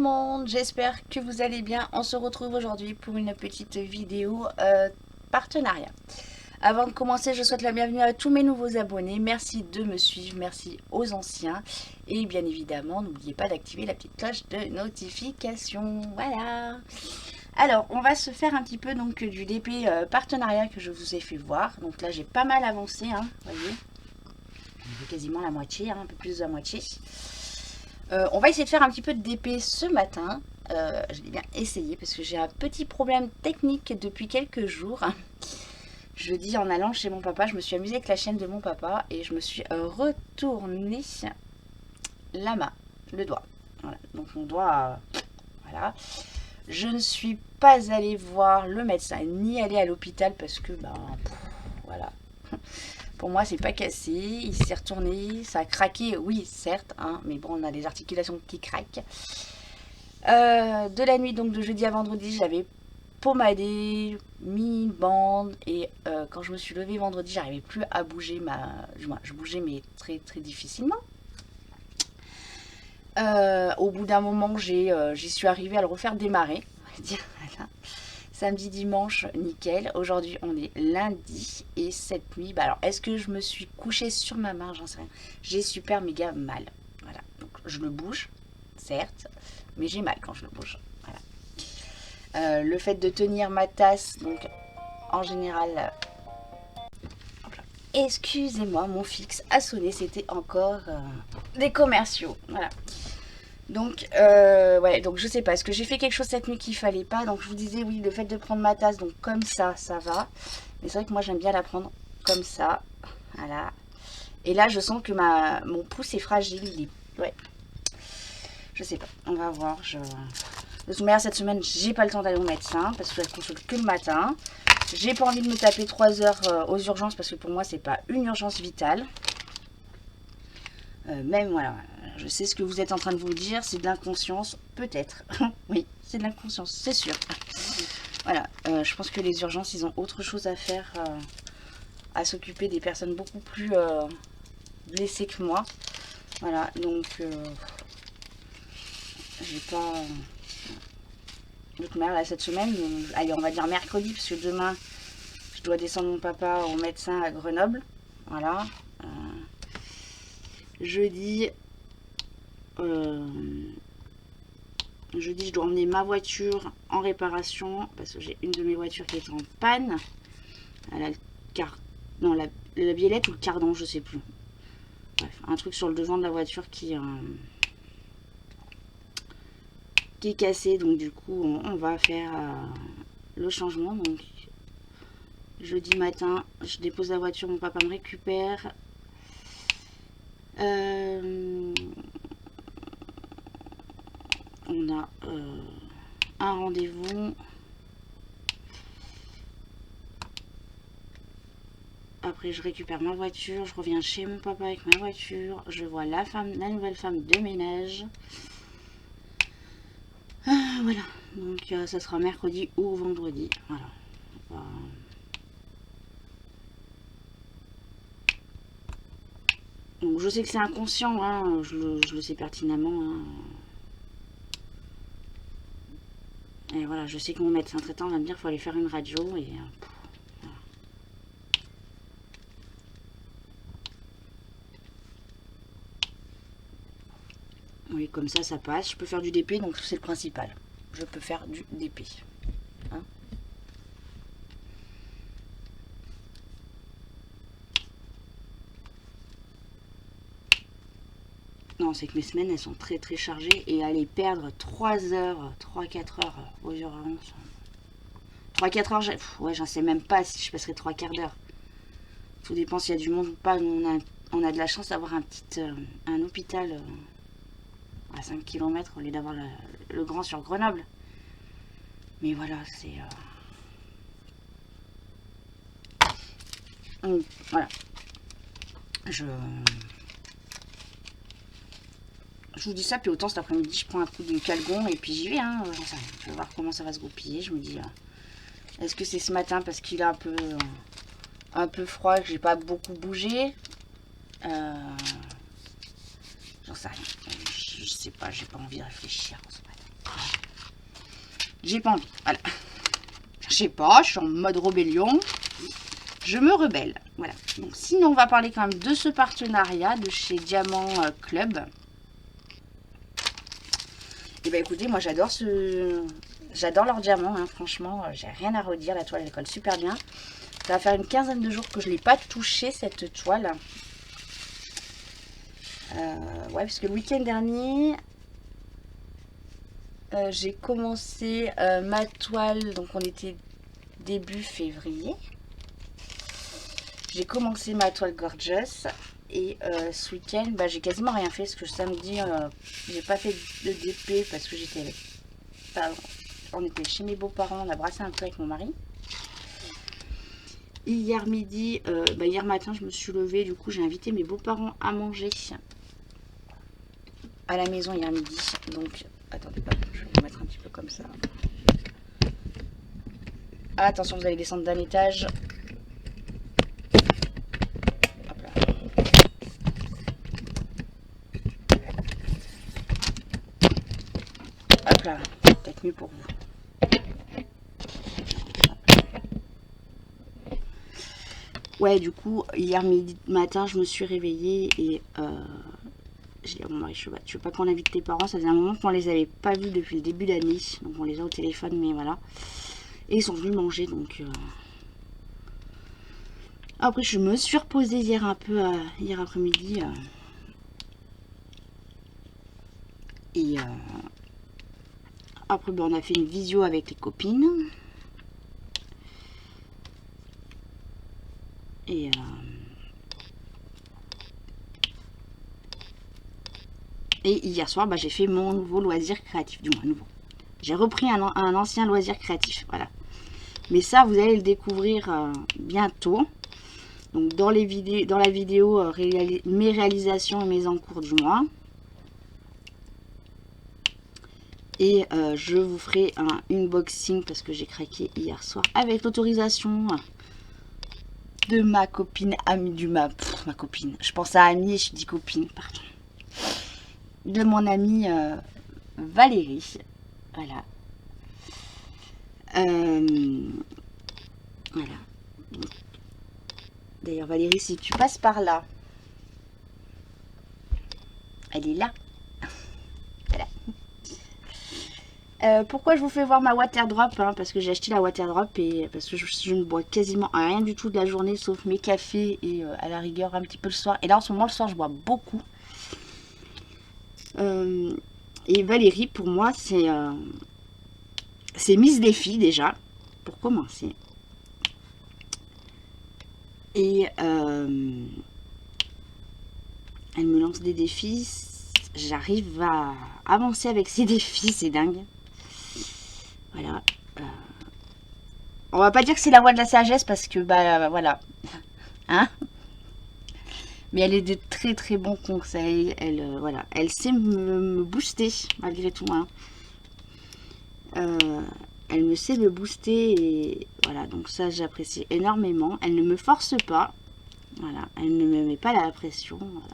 monde, j'espère que vous allez bien. On se retrouve aujourd'hui pour une petite vidéo partenariat. Avant de commencer, je souhaite la bienvenue à tous mes nouveaux abonnés. Merci de me suivre, merci aux anciens. Et bien évidemment, n'oubliez pas d'activer la petite cloche de notification. Voilà. Alors, on va se faire un petit peu donc du DP partenariat que je vous ai fait voir. Donc là, j'ai pas mal avancé, hein, vous voyez. Quasiment la moitié, hein, un peu plus de la moitié. On va essayer de faire un petit peu de DP ce matin. Je l'ai bien essayé parce que j'ai un petit problème technique depuis quelques jours. Jeudi, en allant chez mon papa, je me suis amusée avec la chaîne de mon papa et je me suis retourné la main, le doigt. Voilà. Donc mon doigt, voilà. Je ne suis pas allée voir le médecin ni aller à l'hôpital parce que, voilà. Pour moi, c'est pas cassé, il s'est retourné, ça a craqué, oui, certes, hein, mais bon, on a les articulations qui craquent. De la nuit, donc de jeudi à vendredi, j'avais pommadé, mis une bande, et quand je me suis levée vendredi, j'arrivais plus à bouger je bougeais, mais très très difficilement. Au bout d'un moment, j'y suis arrivée à le refaire démarrer, on va dire, voilà. Samedi, dimanche, nickel. Aujourd'hui, on est lundi. Et cette nuit, alors, est-ce que je me suis couchée sur ma main? J'en sais rien. J'ai super méga mal. Voilà. Donc, je le bouge, certes. Mais j'ai mal quand je le bouge. Voilà. Le fait de tenir ma tasse, donc, en général... Excusez-moi, mon fixe a sonné. C'était encore des commerciaux. Voilà. Donc, ouais, donc je sais pas, est-ce que j'ai fait quelque chose cette nuit qu'il fallait pas? Donc je vous disais, oui, le fait de prendre ma tasse, donc comme ça va. Mais c'est vrai que moi j'aime bien la prendre comme ça, voilà. Et là je sens que mon pouce est fragile, ouais. Je sais pas, on va voir. De toute manière, cette semaine, j'ai pas le temps d'aller au médecin, parce que je consulte que le matin. J'ai pas envie de me taper 3 heures aux urgences, parce que pour moi c'est pas une urgence vitale. Même, voilà, je sais ce que vous êtes en train de vous dire, c'est de l'inconscience, peut-être. Oui, c'est de l'inconscience, c'est sûr. Voilà, je pense que les urgences, ils ont autre chose à faire, à s'occuper des personnes beaucoup plus blessées que moi. Voilà, donc, j'ai pas... Donc, là, cette semaine, allez, on va dire mercredi, parce que demain, je dois descendre mon papa au médecin à Grenoble. Voilà. Jeudi, je dois emmener ma voiture en réparation parce que j'ai une de mes voitures qui est en panne. Elle a la biellette ou le cardan, je sais plus. Bref, un truc sur le devant de la voiture qui est cassé. Donc du coup, on va faire le changement. Donc jeudi matin, je dépose la voiture, mon papa me récupère. On a un rendez-vous. Après, je récupère ma voiture, je reviens chez mon papa avec ma voiture, je vois la nouvelle femme de ménage. Voilà, donc ça sera mercredi ou vendredi. Voilà. Donc je sais que c'est inconscient, hein, je le sais pertinemment. Hein. Et voilà, je sais que mon médecin traitant va me dire qu'il faut aller faire une radio et... voilà. Oui, comme ça passe. Je peux faire du DP, donc c'est le principal. Je peux faire du DP. Hein? Non, c'est que mes semaines, elles sont très très chargées. Et aller perdre 3 heures, 3-4 heures aux urgences. 3-4 heures, ouais, j'en sais même pas si je passerai 3 quarts d'heure. Tout dépend s'il y a du monde ou pas. On a de la chance d'avoir un hôpital à 5 km au lieu d'avoir le grand sur Grenoble. Mais voilà, c'est... voilà. Je vous dis ça, puis autant cet après-midi, je prends un coup de calgon et puis j'y vais. Hein, je vais voir comment ça va se goupiller. Je me dis, est-ce que c'est ce matin parce qu'il est un peu froid, que j'ai pas beaucoup bougé? J'en sais rien. Je sais pas, j'ai pas envie de réfléchir en ce matin. J'ai pas envie, voilà. Je sais pas, je suis en mode rébellion. Je me rebelle, voilà. Donc sinon, on va parler quand même de ce partenariat de chez Diamant Club. Et ben écoutez, moi j'adore j'adore leur diamant, hein, franchement, j'ai rien à redire, la toile elle colle super bien. Ça va faire une quinzaine de jours que je ne l'ai pas touchée cette toile. Ouais, parce que le week-end dernier, j'ai commencé ma toile, donc on était début février. J'ai commencé ma toile Gorgeous et ce week-end, bah, j'ai quasiment rien fait parce que samedi, j'ai pas fait de DP parce que j'étais, on était chez mes beaux-parents, on a brassé un peu avec mon mari. Et hier midi, hier matin, je me suis levée, du coup j'ai invité mes beaux-parents à manger à la maison hier midi. Donc, attendez, je vais vous mettre un petit peu comme ça. Ah, attention, vous allez descendre d'un étage. Hop là. Hop là, peut-être mieux pour vous. Ouais, du coup, hier matin, je me suis réveillée et j'ai dit à mon mari, tu veux pas qu'on invite tes parents? Ça faisait un moment qu'on les avait pas vus depuis le début d'année. Donc on les a au téléphone, mais voilà. Et ils sont venus manger, donc... Après, je me suis reposée hier un peu, hier après-midi. Et après, on a fait une visio avec les copines. Et... Et hier soir, j'ai fait mon nouveau loisir créatif, du moins nouveau. J'ai repris un ancien loisir créatif, voilà. Mais ça, vous allez le découvrir bientôt. Donc dans la vidéo, mes réalisations et mes encours du mois. Et je vous ferai un unboxing parce que j'ai craqué hier soir avec l'autorisation de ma copine, amie ma copine. Je pense à amie et je dis copine, pardon. De mon amie Valérie. Voilà. Voilà. D'ailleurs, Valérie, si tu passes par là, elle est là. Voilà. Pourquoi je vous fais voir ma water drop, hein, parce que j'ai acheté la water drop et parce que je ne bois quasiment rien du tout de la journée sauf mes cafés et à la rigueur un petit peu le soir. Et là en ce moment le soir je bois beaucoup. Et Valérie pour moi c'est Miss Défi déjà pour commencer. Et elle me lance des défis. J'arrive à avancer avec ces défis, c'est dingue. Voilà. On va pas dire que c'est la voie de la sagesse parce que voilà. Hein? Mais elle est de très très bons conseils. Elle voilà, elle sait me booster malgré tout. Hein. Elle me sait me booster et voilà, donc ça j'apprécie énormément. Elle ne me force pas. Voilà, elle ne me met pas la pression. Voilà.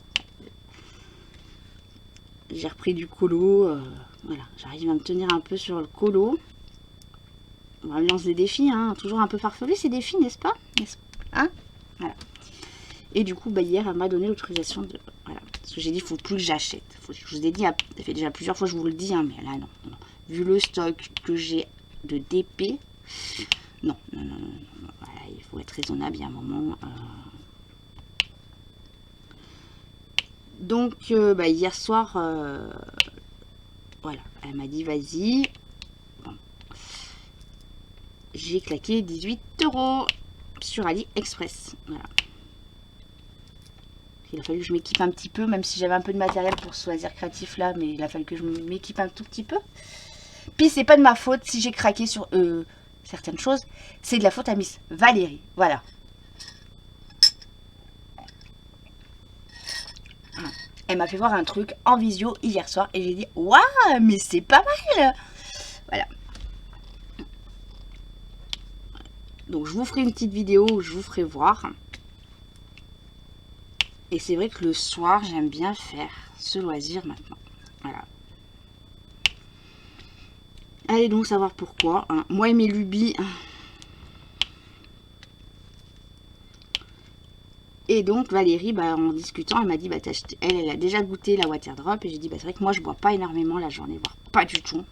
J'ai repris du colo. Voilà, j'arrive à me tenir un peu sur le colo. On me lance des défis, hein, toujours un peu farfelus ces défis, n'est-ce pas? Hein? Voilà. Et du coup, hier, elle m'a donné l'autorisation de... Voilà. Parce que j'ai dit, il ne faut plus que j'achète. Je vous ai dit, ça fait déjà plusieurs fois, je vous le dis, hein, mais là, non. Vu le stock que j'ai de DP, non. Voilà, il faut être raisonnable, il y a un moment. Donc, hier soir, voilà, elle m'a dit, vas-y. Bon. J'ai claqué 18 € sur AliExpress. Voilà. Il a fallu que je m'équipe un petit peu, même si j'avais un peu de matériel pour ce loisir créatif là, mais il a fallu que je m'équipe un tout petit peu. Puis c'est pas de ma faute si j'ai craqué sur certaines choses, c'est de la faute à Miss Valérie. Voilà. Elle m'a fait voir un truc en visio hier soir et j'ai dit waouh, mais c'est pas mal. Voilà. Donc je vous ferai une petite vidéo où je vous ferai voir. Et c'est vrai que le soir, j'aime bien faire ce loisir maintenant. Voilà. Allez donc savoir pourquoi. Hein. Moi et mes lubies. Et donc Valérie, bah, en discutant, elle m'a dit, bah, elle a déjà goûté la water drop. Et j'ai dit, bah, c'est vrai que moi je bois pas énormément la journée, voire pas du tout.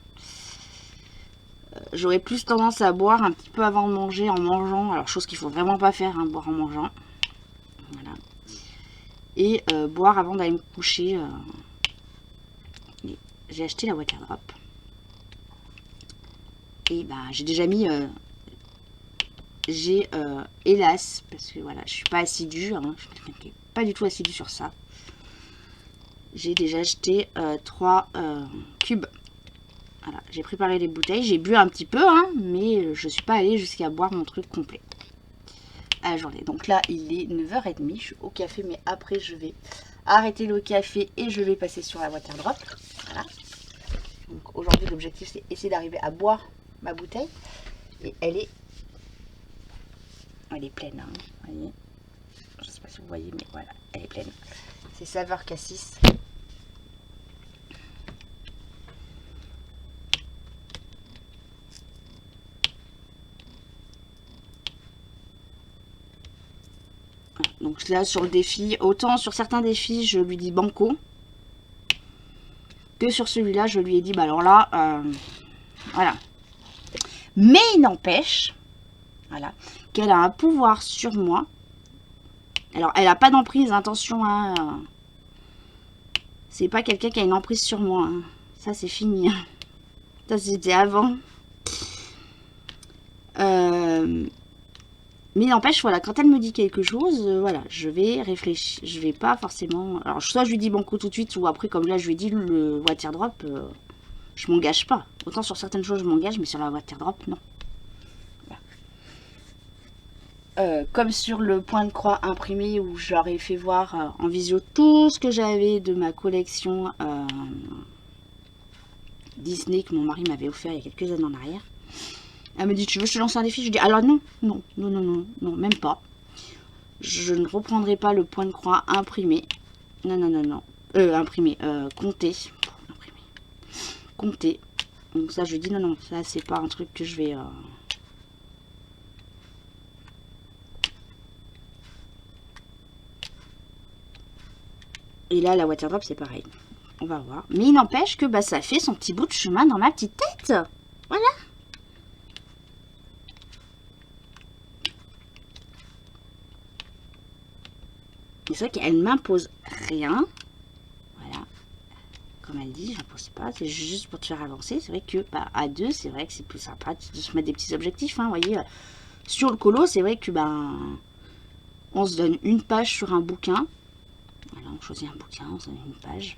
J'aurais plus tendance à boire un petit peu avant de manger, en mangeant. Alors chose qu'il faut vraiment pas faire, hein, boire en mangeant. Voilà. Et boire avant d'aller me coucher. J'ai acheté la water drop. Et bah, j'ai déjà mis... hélas, parce que voilà, je suis pas assidue, hein, je suis pas du tout assidue sur ça. J'ai déjà acheté 3 cubes. Voilà, j'ai préparé les bouteilles, j'ai bu un petit peu, hein, mais je suis pas allée jusqu'à boire mon truc complet à la journée. Donc là, il est 9h30, je suis au café, mais après je vais arrêter le café et je vais passer sur la water drop. Voilà. Donc aujourd'hui, l'objectif c'est essayer d'arriver à boire ma bouteille. Et elle est pleine, hein, vous voyez. Je sais pas si vous voyez, mais voilà, elle est pleine. C'est saveur cassis. Donc là, sur le défi, autant sur certains défis, je lui dis banco, que sur celui-là, je lui ai dit, bah alors là, voilà. Mais il n'empêche, voilà, qu'elle a un pouvoir sur moi. Alors, elle n'a pas d'emprise, attention, hein. C'est pas quelqu'un qui a une emprise sur moi. Hein. Ça, c'est fini. Ça, c'était avant. Mais n'empêche, voilà, quand elle me dit quelque chose, voilà, je vais réfléchir. Je vais pas forcément... Alors, soit je lui dis banco tout de suite, ou après, comme là, je lui ai dit le water drop, je m'engage pas. Autant sur certaines choses, je m'engage, mais sur la water drop, non. Comme sur le point de croix imprimé où je leur ai fait voir en visio tout ce que j'avais de ma collection Disney que mon mari m'avait offert il y a quelques années en arrière. Elle me dit, tu veux que je te lance un défi? Je dis, alors non, non, non, non, non, non, même pas. Je ne reprendrai pas le point de croix imprimé. Non, non, non, non. Imprimé, compté. Imprimé. Compté. Donc ça, je lui dis, non, non, ça, c'est pas un truc que je vais... Et là, la water drop, c'est pareil. On va voir. Mais il n'empêche que bah, ça fait son petit bout de chemin dans ma petite tête. Voilà. C'est vrai qu'elle ne m'impose rien. Voilà. Comme elle dit, je n'impose pas. C'est juste pour te faire avancer. C'est vrai que bah, à deux, c'est vrai que c'est plus sympa de se mettre des petits objectifs. Hein, vous voyez, sur le colo, c'est vrai que ben, on se donne une page sur un bouquin. Voilà, on choisit un bouquin, on se donne une page.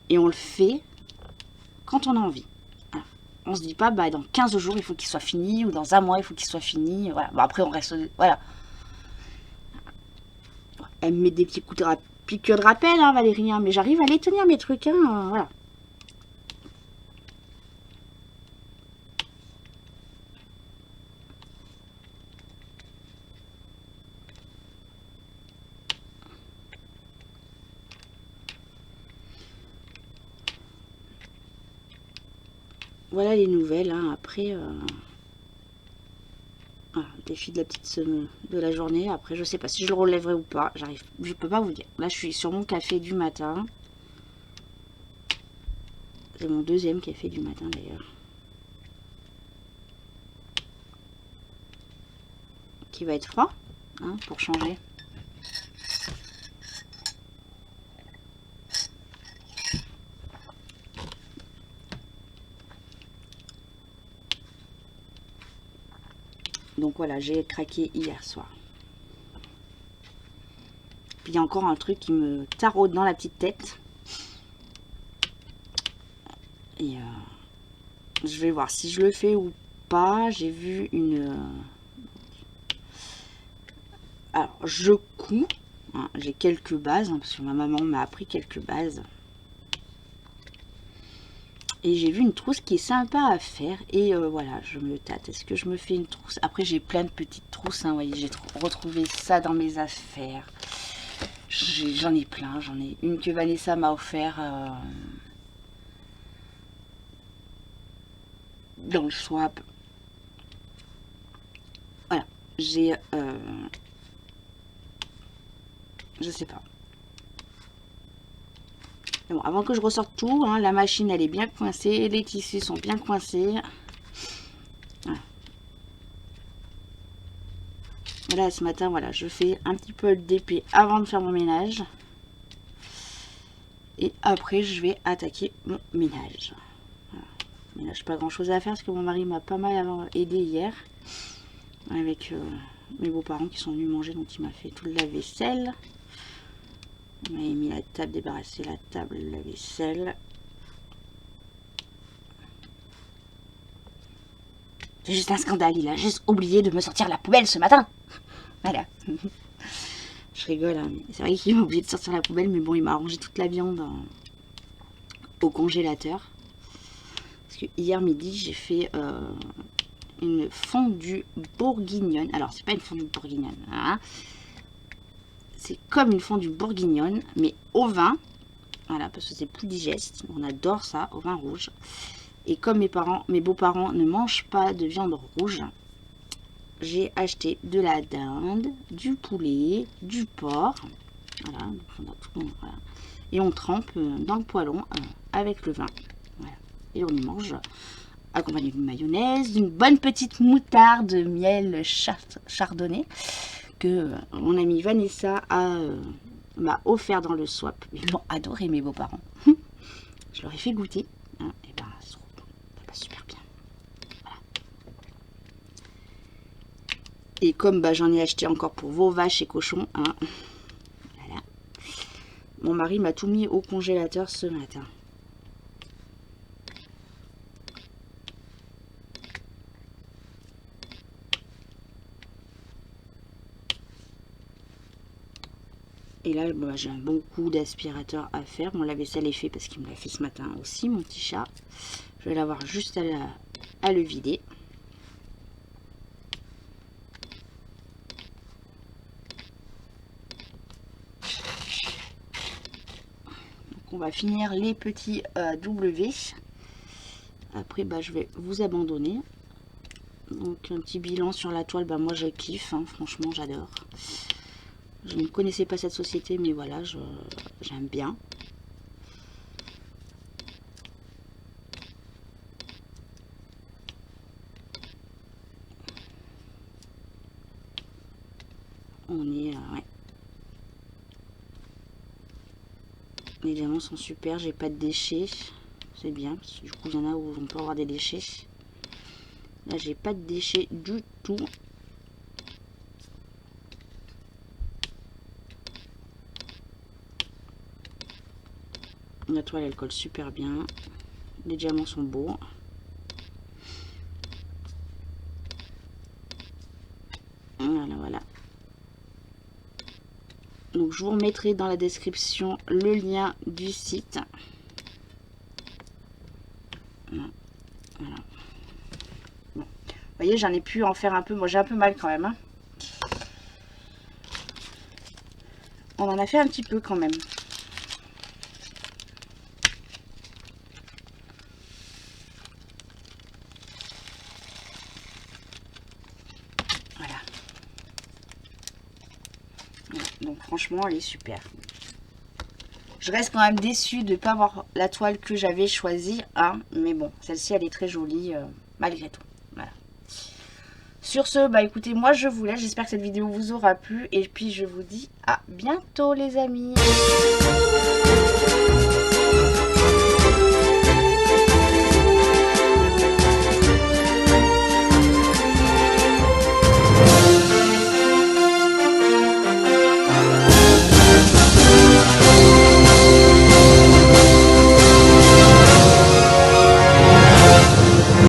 Et on le fait quand on a envie. Voilà. On se dit pas, bah, dans 15 jours, il faut qu'il soit fini. Ou dans un mois, il faut qu'il soit fini. Voilà. Bon, après, on reste... Voilà. Elle me met des petits coups de piqûre de rappel, hein, Valérie, hein, mais j'arrive à les tenir, mes trucs, hein, voilà. Voilà les nouvelles, hein, après... Voilà, défi de la petite de la journée. Après, je sais pas si je le relèverai ou pas. Je peux pas vous dire. Là, je suis sur mon café du matin. C'est mon deuxième café du matin d'ailleurs. Qui va être froid, hein, pour changer. Donc voilà, j'ai craqué hier soir. Puis il y a encore un truc qui me taraude dans la petite tête. Et je vais voir si je le fais ou pas. J'ai vu une... Alors, je couds. Hein, j'ai quelques bases, hein, parce que ma maman m'a appris quelques bases. Et j'ai vu une trousse qui est sympa à faire. Et voilà, je me tâte. Est-ce que je me fais une trousse? Après, j'ai plein de petites trousses. Hein, vous voyez, j'ai retrouvé ça dans mes affaires. J'en ai plein. J'en ai une que Vanessa m'a offert. dans le swap. Voilà, j'ai... je sais pas. Bon, avant que je ressorte tout, hein, la machine elle est bien coincée, les tissus sont bien coincés. Voilà. Et là ce matin, voilà, je fais un petit peu d'épée avant de faire mon ménage. Et après je vais attaquer mon ménage. Voilà. Ménage, pas grand chose à faire parce que mon mari m'a pas mal aidé hier. Avec mes beaux-parents qui sont venus manger, donc il m'a fait tout le lave-vaisselle. On a mis la table, débarrassé la table, la vaisselle. C'est juste un scandale, il a juste oublié de me sortir la poubelle ce matin. Voilà. Je rigole, hein, c'est vrai qu'il m'a oublié de sortir la poubelle, mais bon, il m'a rangé toute la viande au congélateur. Parce que hier midi, j'ai fait une fondue bourguignonne. Alors, c'est pas une fondue bourguignonne, hein. C'est comme une fondue bourguignonne, mais au vin. Voilà, parce que c'est plus digeste. On adore ça, au vin rouge. Et comme mes beaux-parents ne mangent pas de viande rouge, j'ai acheté de la dinde, du poulet, du porc. Voilà, donc on a tout. Voilà. Et on trempe dans le poêlon avec le vin. Voilà. Et on y mange accompagné d'une mayonnaise, d'une bonne petite moutarde, miel chardonnay. Que mon amie Vanessa m'a offert dans le swap. Ils l'ont adoré, mes beaux-parents. Je leur ai fait goûter. Hein, et ben, ça passe super bien. Voilà. Et comme bah, j'en ai acheté encore pour vos vaches et cochons, hein, voilà. Mon mari m'a tout mis au congélateur ce matin. Et là, bah, j'ai un bon coup d'aspirateur à faire. Mon lave-vaisselle est fait parce qu'il me l'a fait ce matin aussi, mon petit chat. Je vais l'avoir juste à le vider. Donc on va finir les petits W. Après, bah, je vais vous abandonner. Donc un petit bilan sur la toile, bah, moi je kiffe, hein, franchement j'adore. Je ne connaissais pas cette société, mais voilà, j'aime bien. On est... ouais. Les diamants sont super, j'ai pas de déchets. C'est bien, parce que du coup, il y en a où on peut avoir des déchets. Là, j'ai pas de déchets du tout. La toile, elle colle super bien. Les diamants sont beaux. Voilà, voilà. Donc, je vous remettrai dans la description le lien du site. Voilà. Bon. Vous voyez, j'en ai pu en faire un peu. Moi, j'ai un peu mal quand même. Hein. On en a fait un petit peu quand même. Donc franchement, elle est super. Je reste quand même déçue de ne pas avoir la toile que j'avais choisie. Hein, mais bon, celle-ci, elle est très jolie malgré tout. Voilà. Sur ce, bah écoutez, moi je vous laisse. J'espère que cette vidéo vous aura plu. Et puis je vous dis à bientôt les amis.